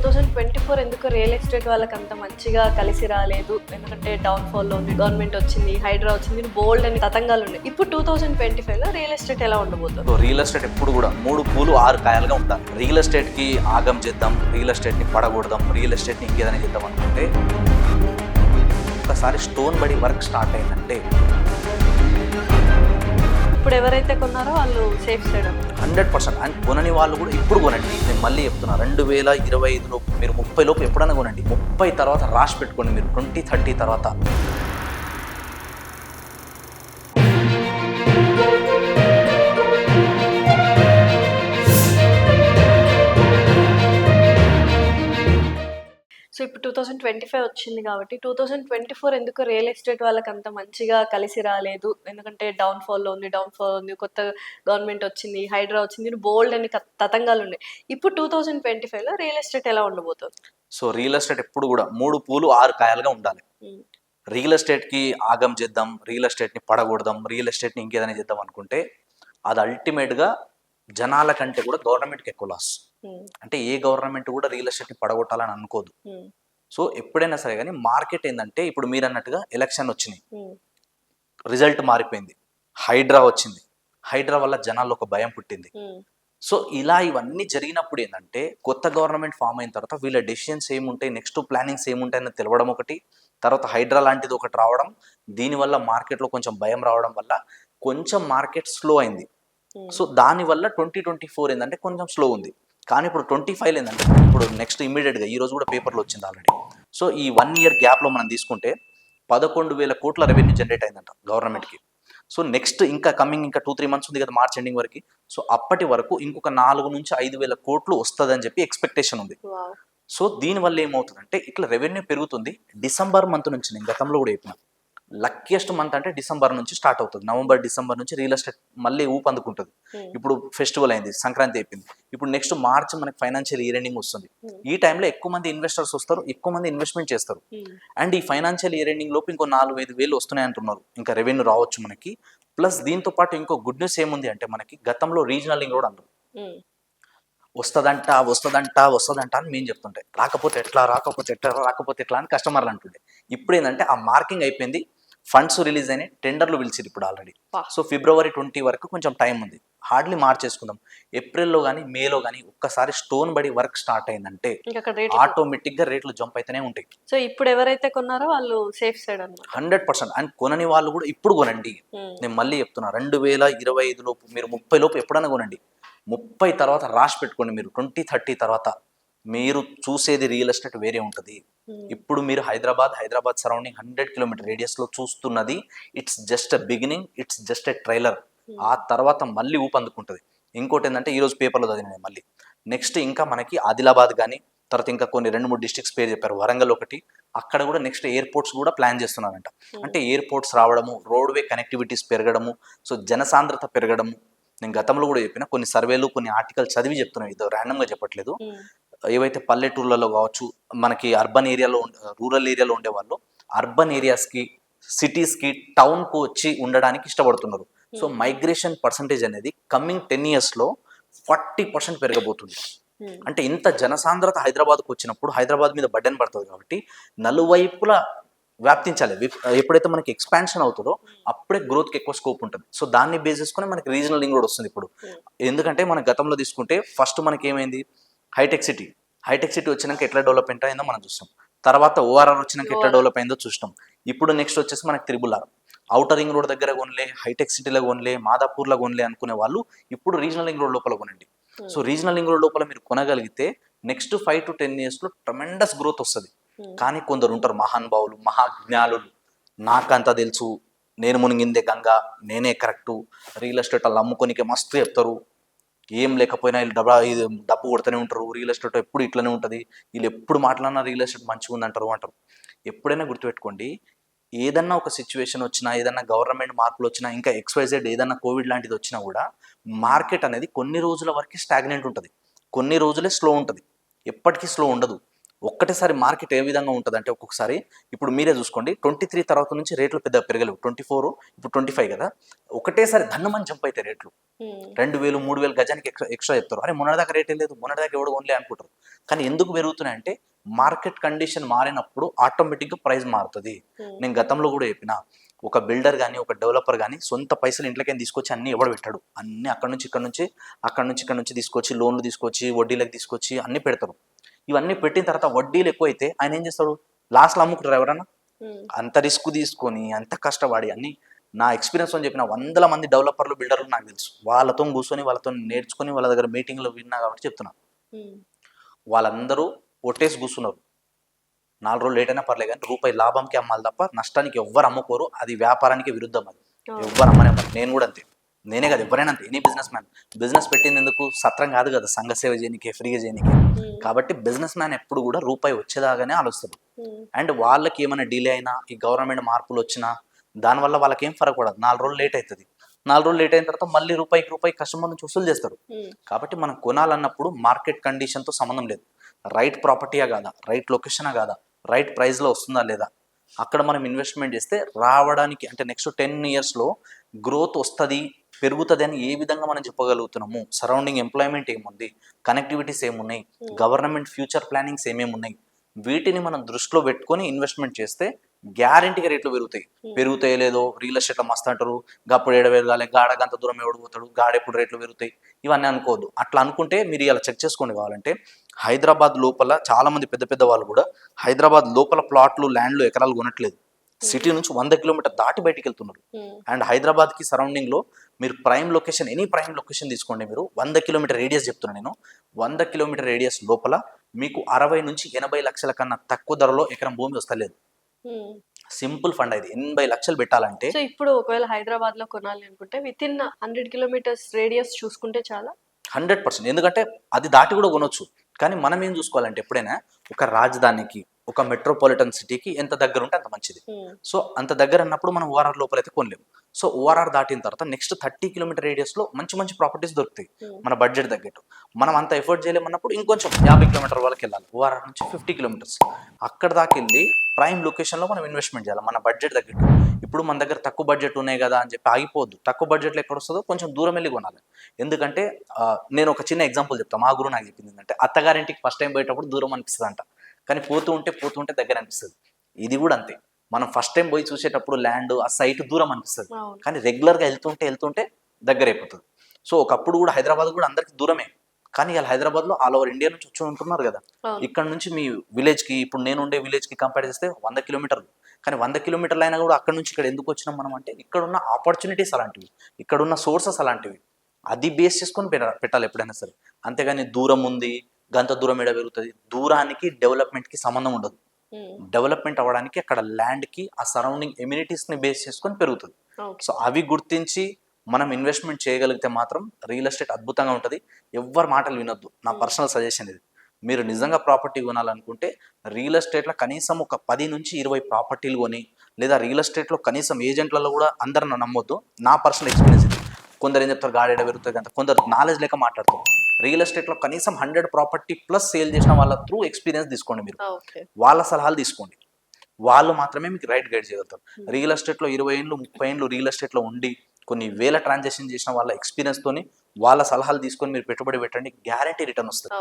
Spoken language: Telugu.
2024 ఎందుకో రియల్ ఎస్టేట్ వాళ్ళకి అంత మంచిగా కలిసి రాలేదు. ఎందుకంటే డౌన్‌ఫాల్‌లో ఉంది. గవర్నమెంట్ వచ్చింది, హైడ్రా వచ్చింది, బోల్డ్ అని తతంగాలు ఉన్నాయి. ఇప్పుడు 2025లో రియల్ ఎస్టేట్ ఎలా ఉండబోతుంది? సో రియల్ ఎస్టేట్ ఎప్పుడు కూడా 3 పూలు 6 కాయలుగా ఉండాలి. రియల్ ఎస్టేట్ కి ఆగం చేద్దాం, రియల్ ఎస్టేట్ ని పడగొడదాం, రియల్ ఎస్టేట్ ని ఇంకేదైనా చేద్దాం అనుకుంటే ఒకసారి స్టోన్ బడి వర్క్ స్టార్ట్ అయిందంటే ఇప్పుడు ఎవరైతే కొన్నారో వాళ్ళు సేఫ్ సైడ్ 100%. అండ్ కొనని వాళ్ళు కూడా ఇప్పుడు కొనండి. నేను మళ్ళీ చెప్తున్నా, 2025 లోపు మీరు 30 లోపు ఎప్పుడైనా కొనండి. 30 తర్వాత రాసి పెట్టుకోండి, మీరు 2030 తర్వాత. సో ఇప్పుడు 2025 వచ్చింది కాబట్టి 2024 ఎందుకో రియల్ ఎస్టేట్ వాళ్ళకి అంత మంచిగా కలిసి రాలేదు. ఎందుకంటే డౌన్‌ఫాల్‌లో ఉంది, కొత్త గవర్నమెంట్ వచ్చింది, హైడ్రా వచ్చింది, బోల్డ్ అని తతంగాలు ఉన్నాయి. ఇప్పుడు 2025లో రియల్ ఎస్టేట్ ఎలా ఉండబోతుంది? సో రియల్ ఎస్టేట్ ఎప్పుడు కూడా 3 పూలు 6 కాయలుగా ఉండాలి. రియల్ ఎస్టేట్ కి ఆగం చేద్దాం, రియల్ ఎస్టేట్ ని పడగొడదాం, రియల్ ఎస్టేట్ ని ఇంకేదైనా చేద్దాం అనుకుంటే అది అల్టిమేట్ గా జనాల కంటే కూడా గవర్నమెంట్కి ఎక్కువ లాస్. అంటే ఏ గవర్నమెంట్ కూడా రియల్ ఎస్టేట్ ని పడగొట్టాలని అనుకోదు. సో ఎప్పుడైనా సరే కానీ మార్కెట్ ఏంటంటే, ఇప్పుడు మీరు అన్నట్టుగా ఎలక్షన్ వచ్చినాయి, రిజల్ట్ మారిపోయింది, హైడ్రా వచ్చింది, హైడ్రా వల్ల జనాల్లో ఒక భయం పుట్టింది. సో ఇలా ఇవన్నీ జరిగినప్పుడు ఏంటంటే, కొత్త గవర్నమెంట్ ఫామ్ అయిన తర్వాత వీళ్ళ డెసిషన్స్ ఏముంటాయి, నెక్స్ట్ ప్లానింగ్స్ ఏముంటాయని తెలవడం ఒకటి, తర్వాత హైడ్రా లాంటిది ఒకటి రావడం, దీనివల్ల మార్కెట్లో కొంచెం భయం రావడం వల్ల కొంచెం మార్కెట్ స్లో అయింది. సో దానివల్ల 2024 ఏంటంటే కొంచెం స్లో ఉంది. కానీ ఇప్పుడు 25 ఏంటంటే, ఇప్పుడు నెక్స్ట్ ఇమీడియట్గా ఈ రోజు కూడా పేపర్లో వచ్చింది ఆల్రెడీ. సో ఈ 1 ఇయర్ గ్యాప్లో మనం తీసుకుంటే 11,000 కోట్ల రెవెన్యూ జనరేట్ అయిందంట గవర్నమెంట్కి. సో నెక్స్ట్ ఇంకా కమింగ్ ఇంకా 2-3 మంత్స్ ఉంది కదా, మార్చ్ ఎండింగ్ వరకు. సో అప్పటి వరకు ఇంకొక 4 నుంచి 5,000 కోట్లు వస్తుందని చెప్పి ఎక్స్పెక్టేషన్ ఉంది. సో దీనివల్ల ఏమవుతుందంటే, ఇట్లా రెవెన్యూ పెరుగుతుంది. డిసెంబర్ మంత్ నుంచి, నేను గతంలో కూడా చెప్పిన, లక్కీయెస్ట్ మంత్ అంటే డిసెంబర్ నుంచి స్టార్ట్ అవుతుంది. నవంబర్ డిసెంబర్ నుంచి రియల్ ఎస్టేట్ మళ్ళీ ఊపందుకుంటుంది. ఇప్పుడు ఫెస్టివల్ అయింది, సంక్రాంతి అయిపోయింది, ఇప్పుడు నెక్స్ట్ మార్చ్ మనకి ఫైనాన్షియల్ ఇయర్ ఎండింగ్ వస్తుంది. ఈ టైంలో ఎక్కువ మంది ఇన్వెస్టర్స్ వస్తారు, ఎక్కువ మంది ఇన్వెస్ట్మెంట్ చేస్తారు. అండ్ ఈ ఫైనాన్షియల్ ఇయర్ ఎండింగ్ లోపు ఇంకో 4-5 వేలు వస్తున్నాయి అంటున్నారు, ఇంకా రెవెన్యూ రావచ్చు మనకి. ప్లస్ దీంతో పాటు ఇంకో గుడ్ న్యూస్ ఏముంది అంటే, మనకి గతంలో రీజనల్ లింక్ రోడ్ అన్నారు, వస్తుందంట అని మేము చెప్తుంటే, రాకపోతే ఎట్లా అని కస్టమర్లు అంటుండే. ఇప్పుడు ఏంటంటే ఆ మార్కింగ్ అయిపోయింది, ఫండ్స్ రిలీజ్ అయినాయి, టెండర్లు పిలిచిరు ఇప్పుడు ఆల్రెడీ. సో ఫిబ్రవరి 20 వరకు కొంచెం టైం ఉంది, హార్డ్లీ మార్చేసుకుందాం. ఏప్రిల్లో కానీ మేలో కానీ ఒక్కసారి స్టోన్ బడి వర్క్ స్టార్ట్ అయిందంటే ఆటోమేటిక్ గా రేట్లు జంప్ అయితేనే ఉంటాయి. సో ఇప్పుడు ఎవరైతే కొన్నారో వాళ్ళు సేఫ్ సైడ్ అన్నమాట 100%. అండ్ కొనని వాళ్ళు కూడా ఇప్పుడు కొనండి. నేను మళ్ళీ చెప్తున్నా, 2025 లోపు మీరు 30 లోపు ఎప్పుడైనా కొనండి. 30 తర్వాత రాసి పెట్టుకోండి, మీరు 2030 తర్వాత మీరు చూసేది రియల్ ఎస్టేట్ వేరే ఉంటుంది. ఇప్పుడు మీరు హైదరాబాద్ సరౌండింగ్ 100 కిలోమీటర్ రేడియస్ లో చూస్తున్నది it's just a beginning, it's just a trailer. ఆ తర్వాత మళ్ళీ ఊపందుకుంటుంది. ఇంకోటి ఏంటంటే, ఈ రోజు పేపర్లో చదివినాయి మళ్ళీ, నెక్స్ట్ ఇంకా మనకి ఆదిలాబాద్ కానీ, తర్వాత ఇంకా కొన్ని 2-3 డిస్ట్రిక్ట్స్ పేరు చెప్పారు, వరంగల్ ఒకటి, అక్కడ కూడా నెక్స్ట్ ఎయిర్పోర్ట్స్ కూడా ప్లాన్ చేస్తున్నారంట. అంటే ఎయిర్పోర్ట్స్ రావడము, రోడ్వే కనెక్టివిటీస్ పెరగడము, సో జనసాంద్రత పెరగడము. నేను గతంలో కూడా చెప్పిన, కొన్ని సర్వేలు కొన్ని ఆర్టికల్ చదివి చెప్తున్నాను, ఇది ర్యాండమ్గా చెప్పట్లేదు. ఏవైతే పల్లెటూర్లలో కావచ్చు, మనకి అర్బన్ ఏరియాలో రూరల్ ఏరియాలో ఉండేవాళ్ళు అర్బన్ ఏరియాస్కి, సిటీస్కి, టౌన్కు వచ్చి ఉండడానికి ఇష్టపడుతున్నారు. సో మైగ్రేషన్ పర్సంటేజ్ అనేది కమింగ్ 10 yearsలో 40% పెరగబోతుంది. అంటే ఇంత జనసాంద్రత హైదరాబాద్కు వచ్చినప్పుడు హైదరాబాద్ మీద బర్డెన్ పడుతుంది కాబట్టి నలువైపులా వ్యాప్తించాలి. ఎప్పుడైతే మనకి ఎక్స్పాన్షన్ అవుతుందో అప్పుడే గ్రోత్కి ఎక్కువ స్కోప్ ఉంటుంది. సో దాన్ని బేస్ చేసుకుని మనకి రీజనల్ లింక్ కూడా వస్తుంది ఇప్పుడు. ఎందుకంటే మన గతంలో తీసుకుంటే ఫస్ట్ మనకి ఏమైంది, హైటెక్ సిటీ వచ్చినాక ఎట్లా డెవలప్మెంట్ అయిందో మనం చూస్తాం. తర్వాత ఓఆర్ఆర్ వచ్చినాక ఎట్లా డెవలప్ అయిందో చూస్తాం. ఇప్పుడు నెక్స్ట్ వచ్చేసి మనకి త్రిబుల్-ఆర్, ఔటర్ రింగ్ రోడ్ దగ్గర కొనలే, హైటెక్ సిటీలో కొనలే, మాదాపూర్లో కొనలే అనుకునే వాళ్ళు ఇప్పుడు రీజనల్ రింగ్ రోడ్ లోపల కొనండి. సో రీజనల్ రింగ్ రోడ్ లోపల మీరు కొనగలిగితే నెక్స్ట్ 5 to 10 yearsలో ట్రమెండస్ గ్రోత్ వస్తుంది. కానీ కొందరు ఉంటారు మహానుభావులు, మహాజ్ఞానులు, నాకంతా తెలుసు, నేను మునిగిందే గంగా, నేనే కరెక్టు, రియల్ ఎస్టేట్ వాళ్ళు అమ్ముకోనికే మస్తు చెప్తారు, ఏం లేకపోయినా వీళ్ళు డబ్బు కొడుతూనే ఉంటారు, రియల్ ఎస్టేట్ ఎప్పుడు ఇట్లనే ఉంటుంది, వీళ్ళు ఎప్పుడు మాట్లాడినా రియల్ ఎస్టేట్ మంచిగా ఉందంటారు. ఎప్పుడైనా గుర్తుపెట్టుకోండి, ఏదన్నా ఒక సిచ్యువేషన్ వచ్చినా, ఏదన్నా గవర్నమెంట్ మార్పులు వచ్చినా, ఇంకా XYZ ఏదన్నా కోవిడ్ లాంటిది వచ్చినా కూడా మార్కెట్ అనేది కొన్ని రోజుల వరకు స్టాగ్నెంట్ ఉంటుంది, కొన్ని రోజులే స్లో ఉంటుంది, ఎప్పటికీ స్లో ఉండదు. ఒక్కటేసారి మార్కెట్ ఏ విధంగా ఉంటుంది అంటే ఒక్కొక్కసారి ఇప్పుడు మీరే చూసుకోండి 23 తర్వాత నుంచి రేట్లు పెద్ద పెరగలేవు, 24 ఇప్పుడు 25 కదా, ఒకటేసారి ధన్నమని జంప్ అయితే రేట్లు 2000 3000 గజానికి ఎక్స్ట్రా చెప్తారు. అరే మొన్నటిదాకా రేట్ లేదు, మొన్నటిదాకా ఎవడు ఓన్లీ అనుకుంటారు. కానీ ఎందుకు పెరుగుతున్నాయంటే మార్కెట్ కండిషన్ మారినప్పుడు ఆటోమేటిక్గా ప్రైస్ మారుతుంది. నేను గతంలో కూడా చెప్పిన, ఒక బిల్డర్ కానీ ఒక డెవలపర్ కానీ సొంత పైసలు ఇంట్లోకి తీసుకొచ్చి అన్ని ఎవడు పెట్టాడు, అన్ని అక్కడ నుంచి ఇక్కడ నుంచి తీసుకొచ్చి లోన్లు తీసుకొచ్చి వడ్డీలకు తీసుకొచ్చి అన్ని పెడతారు. ఇవన్నీ పెట్టిన తర్వాత వడ్డీలు ఎక్కువైతే ఆయన ఏం చేస్తాడు, లాస్ట్లో అమ్ముకుంటారు ఎవరన్నా. అంత రిస్క్ తీసుకొని అంత కష్టపడి అన్ని నా ఎక్స్పీరియన్స్ అని చెప్పిన 100 మంది డెవలపర్లు బిల్డర్లు నాకు తెలుసు. వాళ్ళతో కూర్చొని వాళ్ళతో నేర్చుకొని వాళ్ళ దగ్గర మీటింగ్లో విన్నా కాబట్టి చెప్తున్నా. వాళ్ళందరూ ఒట్టేసి కూర్చున్నారు. 4 రోజులు లేట్ అయినా పర్లేదు కానీ రూపాయి లాభంకి అమ్మాలి తప్ప నష్టానికి ఎవ్వరు అమ్ముకోరు. అది వ్యాపారానికి విరుద్ధం. అది ఎవ్వరు అమ్మనే. నేను కూడా అంతే, నేనే కదా ఎవరైనా అంతే. ఎనీ బిజినెస్ మ్యాన్ బిజినెస్ పెట్టింది ఎందుకు, సత్రం కాదు కదా, సంఘ సేవ చేయనికే, ఫ్రీగా చేయనికే. కాబట్టి బిజినెస్ మ్యాన్ ఎప్పుడు కూడా రూపాయి వచ్చేదాగానే ఆలోచిస్తారు. అండ్ వాళ్ళకి ఏమైనా డిలే అయినా, ఈ గవర్నమెంట్ మార్పులు వచ్చినా దానివల్ల వాళ్ళకి ఏం ఫరక్ పడదు. 4 రోజులు లేట్ అవుతుంది. 4 రోజులు లేట్ అయిన తర్వాత మళ్ళీ రూపాయి కస్టమర్ నుంచి వసూలు చేస్తారు. కాబట్టి మనం కొనాలన్నప్పుడు మార్కెట్ కండిషన్తో సంబంధం లేదు. రైట్ ప్రాపర్టీయా కాదా, రైట్ లొకేషనా కాదా, రైట్ ప్రైస్లో వస్తుందా లేదా, అక్కడ మనం ఇన్వెస్ట్మెంట్ చేస్తే రావడానికి అంటే నెక్స్ట్ 10 yearsలో గ్రోత్ వస్తుంది, పెరుగుతుంది అని ఏ విధంగా మనం చెప్పగలుగుతున్నాము. సరౌండింగ్ ఎంప్లాయ్మెంట్ ఏముంది, కనెక్టివిటీస్ ఏమున్నాయి, గవర్నమెంట్ ఫ్యూచర్ ప్లానింగ్స్ ఏమేమి ఉన్నాయి, వీటిని మనం దృష్టిలో పెట్టుకొని ఇన్వెస్ట్మెంట్ చేస్తే గ్యారంటీగా రేట్లు పెరుగుతాయి లేదో. రియల్ ఎస్టేట్లో మస్తు అంటారు, గప్పుడు ఎడవేరగాలి, గాడకు అంత దూరం ఎవడిపోతాడు, గాడెప్పుడు రేట్లు పెరుగుతాయి, ఇవన్నీ అనుకోవద్దు. అట్లా అనుకుంటే మీరు ఇలా చెక్ చేసుకోండి. కావాలంటే హైదరాబాద్ లోపల చాలా మంది పెద్ద వాళ్ళు కూడా హైదరాబాద్ లోపల ప్లాట్లు, ల్యాండ్లు, ఎకరాలు కొనట్లేదు. సిటీ నుంచి 100 కిలోమీటర్ దాటి బయటికి వెళ్తున్నారు. అండ్ హైదరాబాద్కి సరౌండింగ్లో మీరు prime location, any prime location తీసుకోండి. మీరు 100 కిలోమీటర్ రేడియస్ చెప్తున్నాను నేను. 100 కిలోమీటర్ రేడియస్ లోపల మీకు 60 నుంచి 80 లక్షల కన్నా తక్కువ ధరలో ఎకరం భూమి వస్తలేదు. సింపుల్ ఫండ్ ఇది. 80 లక్షలు పెట్టాలంటే సో ఇప్పుడు ఒకవేళ హైదరాబాద్ లో కొనాలి అనుకుంటే విత్ ఇన్ 100 కిలోమీటర్స్ రేడియస్ చూసుకుంటే చాలా 100%. ఎందుకంటే అది దాటి కూడా కొనొచ్చు. కానీ మనం ఏం చూసుకోవాలంటే ఎప్పుడైనా ఒక రాజధానికి, ఒక మెట్రోపాలిటన్ సిటీకి ఎంత దగ్గర ఉంటే అంత మంచిది. సో అంత దగ్గర అన్నప్పుడు మనం ఓఆర్ఆర్ లోపల అయితే కొనలేము. సో ఓఆర్ఆర్ దాటిన తర్వాత నెక్స్ట్ 30 కిలోమీటర్ రేడియస్లో మంచి ప్రాపర్టీస్ దొరుకుతాయి మన బడ్జెట్ తగ్గట్టు. మనం అంత ఎఫర్ట్ చేయలేమన్నప్పుడు ఇంకొంచెం 50 కిలోమీటర్ వరకు వెళ్ళాలి. ఓఆర్ఆర్ నుంచి 50 కిలోమీటర్స్ అక్కడ దాకా వెళ్ళి ప్రైమ్ లొకేషన్లో మనం ఇన్వెస్ట్మెంట్ చేయాలి మన బడ్జెట్ తగ్గట్టు. ఇప్పుడు మన దగ్గర తక్కువ బడ్జెట్ ఉన్నాయి కదా అని చెప్పి ఆగిపోవద్దు. తక్కువ బడ్జెట్లో ఎక్కడ వస్తుందో కొంచెం దూరం వెళ్ళి కొనాలి. ఎందుకంటే నేను ఒక చిన్న ఎగ్జాంపుల్ చెప్తాను. మా గురువు నాకు చెప్పింది ఏంటంటే, అత్తగారింటికి ఫస్ట్ టైం పోయేటప్పుడు దూరం అనిపిస్తుంది అంట, కానీ పోతూ ఉంటే దగ్గర అనిపిస్తుంది. ఇది కూడా అంతే. మనం ఫస్ట్ టైం పోయి చూసేటప్పుడు ల్యాండ్, ఆ సైట్ దూరం అనిపిస్తుంది, కానీ రెగ్యులర్గా వెళ్తుంటే దగ్గర అయిపోతుంది. సో ఒకప్పుడు కూడా హైదరాబాద్ కూడా అందరికి దూరమే, కానీ ఇలా హైదరాబాద్లో ఆల్ ఓవర్ ఇండియా నుంచి వచ్చి ఉంటున్నారు కదా. ఇక్కడ నుంచి మీ విలేజ్కి, ఇప్పుడు నేను ఉండే విలేజ్కి కంపేర్ చేస్తే 100 కిలోమీటర్లు. కానీ 100 కిలోమీటర్లు అయినా కూడా అక్కడ నుంచి ఇక్కడ ఎందుకు వచ్చినాం మనం అంటే, ఇక్కడ ఉన్న ఆపర్చునిటీస్ అలాంటివి, ఇక్కడ ఉన్న సోర్సెస్ అలాంటివి. అది బేస్ చేసుకొని పెట్టాలి ఎప్పుడైనా సరే. అంతేగాని దూరం ఉంది, గంత దూరం ఎడ పెరుగుతుంది. దూరానికి డెవలప్మెంట్కి సంబంధం ఉండదు. డెవలప్మెంట్ అవ్వడానికి అక్కడ ల్యాండ్కి, ఆ సరౌండింగ్ ఎమ్యూనిటీస్ని బేస్ చేసుకొని పెరుగుతుంది. సో అవి గుర్తించి మనం ఇన్వెస్ట్మెంట్ చేయగలిగితే మాత్రం రియల్ ఎస్టేట్ అద్భుతంగా ఉంటుంది. ఎవ్వరు మాటలు వినొద్దు. నా పర్సనల్ సజెషన్ ఇది. మీరు నిజంగా ప్రాపర్టీ కొనాలనుకుంటే రియల్ ఎస్టేట్లో కనీసం ఒక 10 నుంచి 20 ప్రాపర్టీలు కొని, లేదా రియల్ ఎస్టేట్లో కనీసం ఏజెంట్లలో కూడా అందరూ నమ్మొద్దు. నా పర్సనల్ ఎక్స్పీరియన్స్ ఇది. కొందరు ఏం చెప్తారు, గాడేడ పెరుగుతుంది అంత, కొందరు నాలెడ్జ్ లేక మాట్లాడతారు. రియల్ ఎస్టేట్లో కనీసం 100 ప్రాపర్టీ ప్లస్ సేల్ చేసిన వాళ్ళ త్రూ ఎక్స్పీరియన్స్ తీసుకోండి. మీరు వాళ్ళ సలహాలు తీసుకోండి. వాళ్ళు మాత్రమే మీకు రైట్ గైడ్ చేయగలుగుతారు. రియల్ ఎస్టేట్లో 20 ఏళ్ళు 30 ఏళ్ళు రియల్ ఎస్టేట్లో ఉండి కొన్ని వేల ట్రాన్సాక్షన్ చేసిన వాళ్ళ ఎక్స్పీరియన్స్తోని వాళ్ళ సలహాలు తీసుకొని మీరు పెట్టుబడి పెట్టండి, గ్యారంటీ రిటర్న్ వస్తుంది.